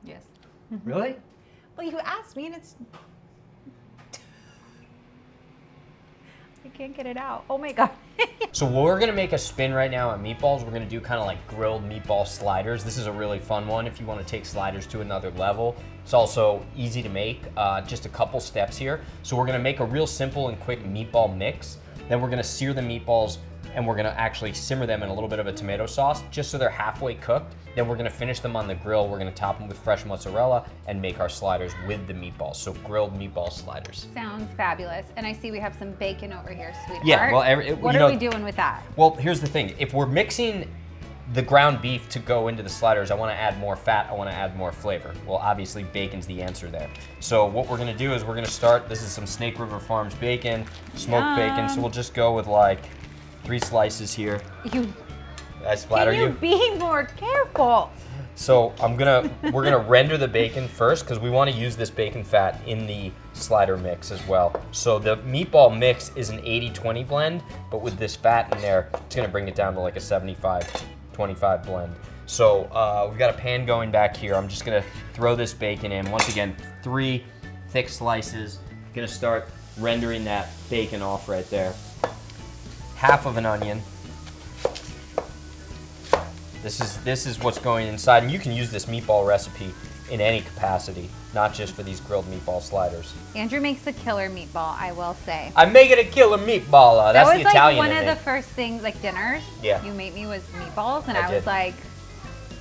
Yes. Really? Well, you asked me and it's... I can't get it out. Oh my God. So we're gonna make a spin right now at meatballs. We're gonna do kind of like grilled meatball sliders. This is a really fun one if you want to take sliders to another level. It's also easy to make, just a couple steps here. So we're gonna make a real simple and quick meatball mix. Then we're gonna sear the meatballs and we're gonna actually simmer them in a little bit of a tomato sauce just so they're halfway cooked. Then we're gonna finish them on the grill. We're gonna top them with fresh mozzarella and make our sliders with the meatballs. So grilled meatball sliders. Sounds fabulous. And I see we have some bacon over here, sweetheart. Yeah, well, what are we doing with that? Well, here's the thing. If we're mixing the ground beef to go into the sliders, I wanna add more fat, I wanna add more flavor. Well, obviously bacon's the answer there. So what we're gonna do is we're gonna start, this is some Snake River Farms bacon, smoked bacon. So we'll just go with like 3 slices here. Did I splatter you? Can you be more careful? So we're gonna render the bacon first because we want to use this bacon fat in the slider mix as well. So the meatball mix is an 80-20 blend, but with this fat in there, it's gonna bring it down to like a 75-25 blend. So we've got a pan going back here. I'm just gonna throw this bacon in. Once again, 3 thick slices. Gonna start rendering that bacon off right there. Half of an onion. This is what's going inside, and you can use this meatball recipe in any capacity, not just for these grilled meatball sliders. Andrew makes a killer meatball, I will say. I'm making a killer meatball. That's the Italian one in of me. the first things, like dinners. Yeah. You made me was meatballs, and I did. was like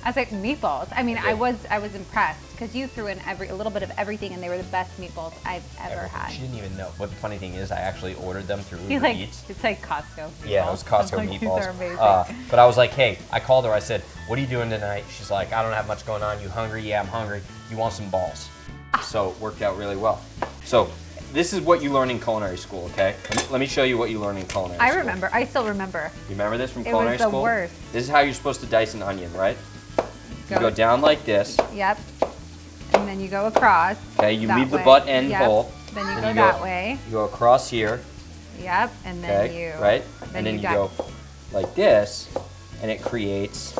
meatballs. I mean, I was impressed because you threw in a little bit of everything, and they were the best meatballs I've ever had. She didn't even know. But the funny thing is, I actually ordered them through Uber Eats. It's like Costco. Yeah, it was Costco like, meatballs. These are amazing. But I was like, hey, I called her. I said, what are you doing tonight? She's like, I don't have much going on. You hungry? Yeah, I'm hungry. You want some balls? So it worked out really well. So this is what you learn in culinary school, okay? Let me show you what you learn in culinary school. I remember. I still remember. You remember this from culinary school? It was the worst. This is how you're supposed to dice an onion, right? You go Go down like this. Yep. And then you go across. Okay, you that leave the way. butt end Yep. whole. Then you and go that way. You go across here. Yep. And then Okay, you. right? Then And then you dice. go like this, and it creates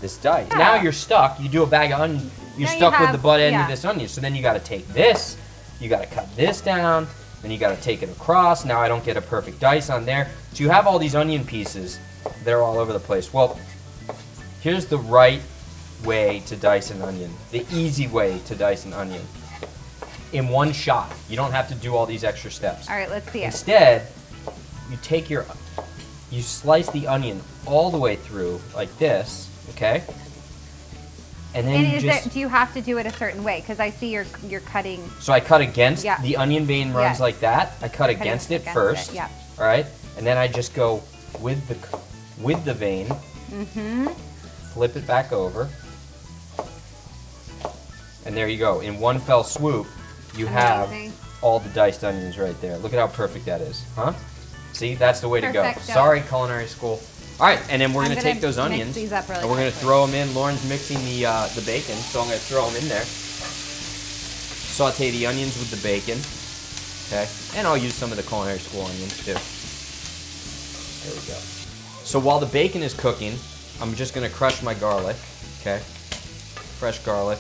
this dice. Yeah. Now you're stuck. You do a bag of onion. You're Now you stuck with have- the butt end yeah. of this onion. So then you got to take this. You got to cut this down. Then you got to take it across. Now I don't get a perfect dice on there. So you have all these onion pieces. They're all over the place. Well, here's the right way to dice an onion. The easy way to dice an onion. In one shot. You don't have to do all these extra steps. All right, let's see it. Instead, you slice the onion all the way through like this, okay? And then And do you have to do it a certain way? Because I see you're cutting. So I cut against, Yeah. the onion vein runs Yes. like that. I cut Cutting against it against first. it, yeah. All right? And then I just go with the vein. Mm-hmm. Flip it back over. And there you go. In one fell swoop, you Amazing. have all the diced onions right there. Look at how perfect that is, huh? See, that's the way to go. Perfecto. Sorry, culinary school. All right, and then we're I'm going to gonna take those mix onions these up really and we're going to quickly. throw them in. Lauren's mixing the bacon, so I'm going to throw them in there. Saute the onions with the bacon, okay? And I'll use some of the culinary school onions too. There we go. So while the bacon is cooking, I'm just going to crush my garlic, okay? Fresh garlic.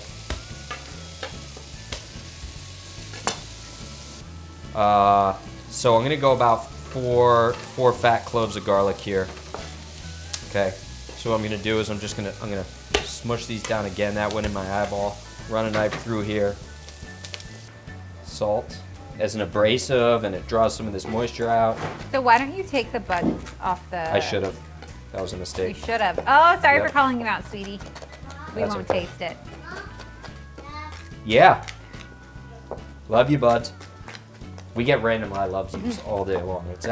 So I'm gonna go about four fat cloves of garlic here. Okay. So what I'm gonna do is I'm gonna smush these down again. That went in my eyeball. Run a knife through here. Salt as an abrasive, and it draws some of this moisture out. So why don't you take the butt off the... I should have. That was a You mistake. should have. Oh, sorry Yep. for calling you out, sweetie. We That's won't okay. taste it. Yeah. Love you, buds. We get random I loves yous all day long. It's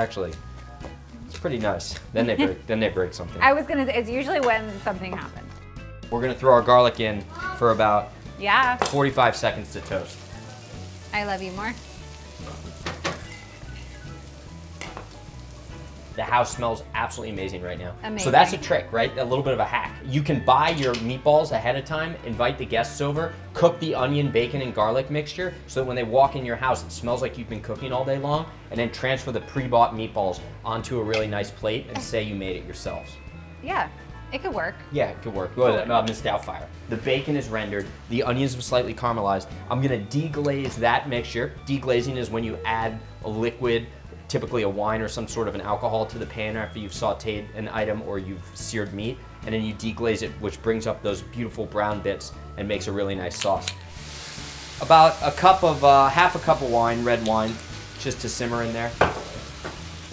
pretty nice. Then they break something. I was gonna say, it's usually when something happens. We're gonna throw our garlic in for about Yeah. 45 seconds to toast. I love you more. The house smells absolutely amazing right now. Amazing. So that's a trick, right? A little bit of a hack. You can buy your meatballs ahead of time, invite the guests over, cook the onion, bacon, and garlic mixture so that when they walk in your house, it smells like you've been cooking all day long, and then transfer the pre-bought meatballs onto a really nice plate and say you made it yourselves. Yeah. It could work. Yeah, it could work. Good. Missed out fire. The bacon is rendered. The onions have slightly caramelized. I'm gonna deglaze that mixture. Deglazing is when you add a liquid, typically a wine or some sort of an alcohol, to the pan after you've sauteed an item or you've seared meat, and then you deglaze it, which brings up those beautiful brown bits and makes a really nice sauce. About a cup of, half a cup of wine, red wine, just to simmer in there.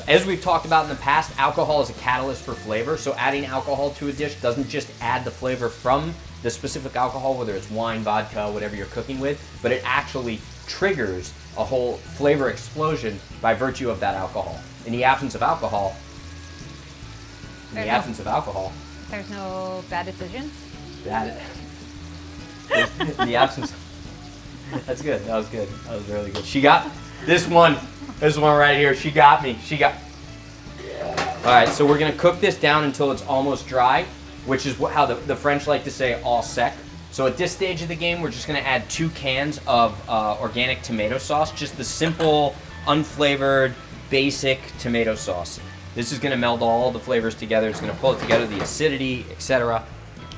As we've talked about in the past, alcohol is a catalyst for flavor, so adding alcohol to a dish doesn't just add the flavor from the specific alcohol, whether it's wine, vodka, whatever you're cooking with, but it actually triggers a whole flavor explosion by virtue of that alcohol. In the absence of alcohol, There's no bad decisions? In the absence, that's good, that was good, that was really good. She got this one right here, she got me, All right, so we're gonna cook this down until it's almost dry, which is how the French like to say au sec. So at this stage of the game, we're just gonna add 2 cans of organic tomato sauce, just the simple, unflavored, basic tomato sauce. This is gonna meld all the flavors together, it's gonna pull it together, the acidity, etc.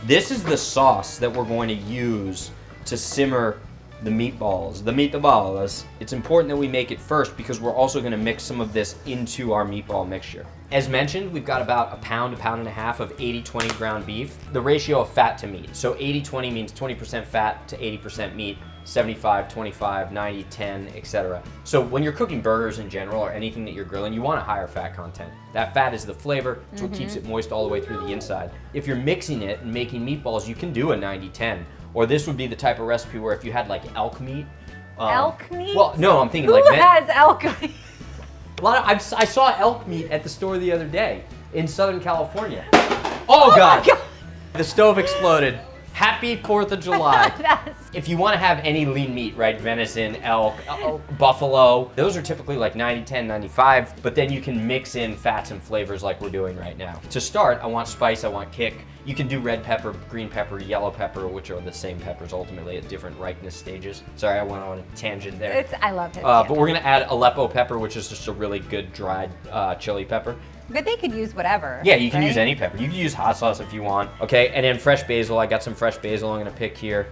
This is the sauce that we're going to use to simmer the meatballs. It's important that we make it first because we're also gonna mix some of this into our meatball mixture. As mentioned, we've got about a pound and a half of 80-20 ground beef. The ratio of fat to meat. So 80-20 means 20% fat to 80% meat, 75-25, 90-10, etc. So when you're cooking burgers in general or anything that you're grilling, you want a higher fat content. That fat is the flavor, it's what keeps it moist all the way through the inside. If you're mixing it and making meatballs, you can do a 90-10. Or this would be the type of recipe where if you had like elk meat. Elk meat? Well, no, I'm thinking Who like has elk meat? I saw elk meat at the store the other day in Southern California. Oh God. The stove exploded. Happy 4th of July. If you want to have any lean meat, right, venison, elk, buffalo, those are typically like 90-10, 95, but then you can mix in fats and flavors like we're doing right now. To start, I want spice, I want kick. You can do red pepper, green pepper, yellow pepper, which are the same peppers ultimately at different ripeness stages. Sorry, I went on a tangent there. I love it. But we're gonna add Aleppo pepper, which is just a really good dried chili pepper. But they could use whatever. Yeah, you can use any pepper. You can use hot sauce if you want. Okay, and then fresh basil. I got some fresh basil I'm gonna pick here.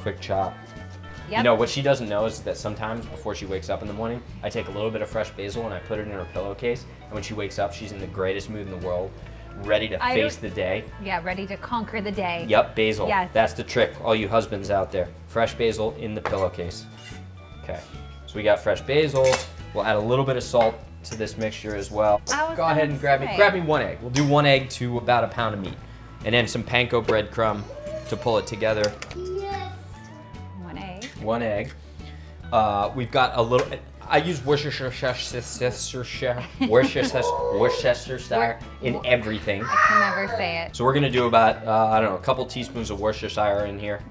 Quick chop. Yep. You know, what she doesn't know is that sometimes before she wakes up in the morning, I take a little bit of fresh basil and I put it in her pillowcase. And when she wakes up, she's in the greatest mood in the world, ready to face the day. Yeah, ready to conquer the day. Yep, basil. Yes. That's the trick, all you husbands out there. Fresh basil in the pillowcase. Okay, so we got fresh basil. We'll add a little bit of salt to this mixture as well. Go ahead and grab me 1 egg. We'll do 1 egg to about a pound of meat. And then some panko breadcrumb to pull it together. 1 egg. 1 egg. We've got a little, I use Worcestershire in everything. I can never say it. So we're gonna do about, I don't know, a couple teaspoons of Worcestershire in here.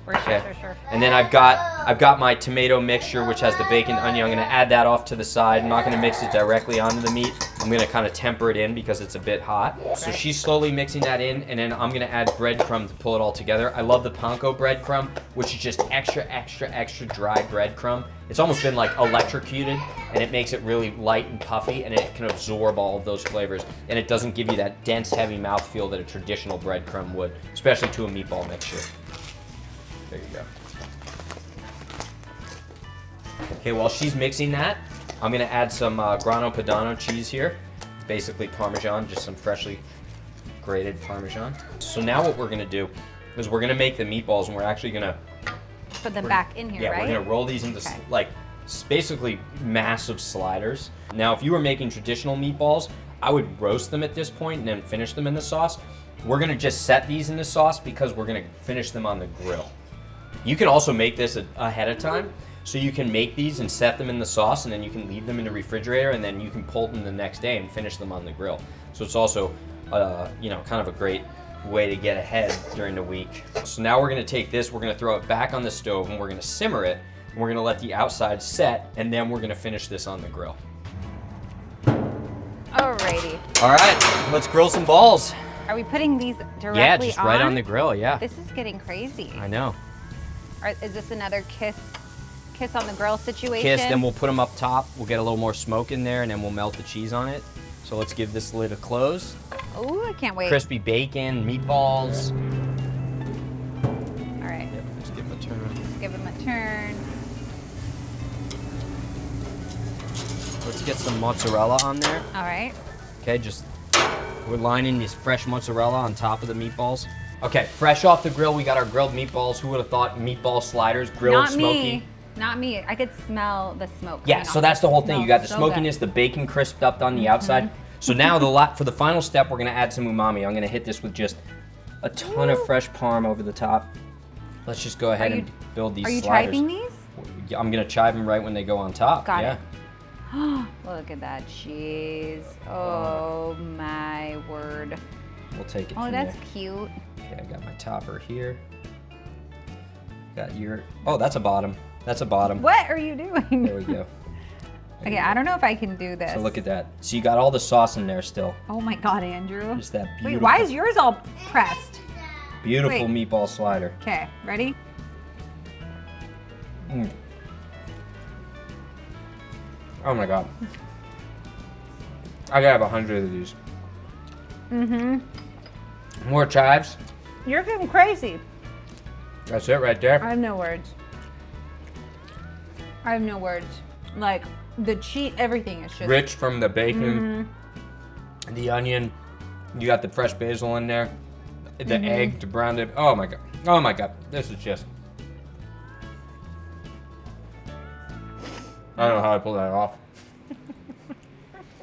Okay. And then I've got my tomato mixture, which has the bacon, onion. I'm gonna add that off to the side. I'm not gonna mix it directly onto the meat. I'm gonna kind of temper it in because it's a bit hot. So she's slowly mixing that in, and then I'm gonna add breadcrumb to pull it all together. I love the panko breadcrumb, which is just extra dry breadcrumb. It's almost been like electrocuted, and it makes it really light and puffy, and it can absorb all of those flavors. And it doesn't give you that dense, heavy mouthfeel that a traditional breadcrumb would, especially to a meatball mixture. There you go. Okay, while she's mixing that, I'm gonna add some grano padano cheese here. Basically Parmesan, just some freshly grated Parmesan. So now what we're gonna do is we're gonna make the meatballs, and we're actually gonna put them back in here, right? Yeah, we're gonna roll these into like basically massive sliders. Now, if you were making traditional meatballs, I would roast them at this point and then finish them in the sauce. We're gonna just set these in the sauce because we're gonna finish them on the grill. You can also make this ahead of time. So you can make these and set them in the sauce, and then you can leave them in the refrigerator, and then you can pull them the next day and finish them on the grill. So it's also, you know, kind of a great way to get ahead during the week. So now we're gonna take this, we're gonna throw it back on the stove, and we're gonna simmer it, and we're gonna let the outside set, and then we're gonna finish this on the grill. Alrighty. All right, let's grill some balls. Are we putting these directly on? Yeah, just right on the grill, yeah. This is getting crazy. I know. Is this another kiss on the grill situation? Kiss, then we'll put them up top. We'll get a little more smoke in there, and then we'll melt the cheese on it. So let's give this lid a close. Oh, I can't wait. Crispy bacon, meatballs. All right, Yep, just give them a turn. give them a turn. Let's get some mozzarella on there. All right. Okay, we're lining this fresh mozzarella on top of the meatballs. Okay, fresh off the grill, we got our grilled meatballs. Who would have thought meatball sliders, grilled, Not smoky? me. Not me. I could smell the smoke. Yeah, coming so off. that's the whole It thing. You got the smells so smokiness, good. the bacon crisped up on the outside. So now for the final step, we're gonna add some umami. I'm gonna hit this with just a ton of fresh parm over the top. Let's just go ahead and build these Are you sliders. chiving these? I'm gonna chive them right when they go on top. Got yeah. it. Look at that cheese. Oh my word. We'll take it Oh, from that's there. cute. Okay, I got my topper here. Got your, oh, that's a bottom. That's a bottom. What are you doing? There we go. There Okay, you I go. don't know if I can do this. So look at that. So you got all the sauce in there still. Oh my God, Andrew. Just that beautiful, Wait, why is yours all pressed? beautiful wait. meatball slider. Okay, ready? Mm. Oh my God. I gotta have 100 of these. Mm-hmm. More chives. You're getting crazy. That's it right there. I have no words. I have no words. Like, the cheese, everything is just... Rich from the bacon, Mhm. the onion. You got the fresh basil in there. The egg to brown it. Oh my God. Oh my God. This is just... I don't know how I pull that off.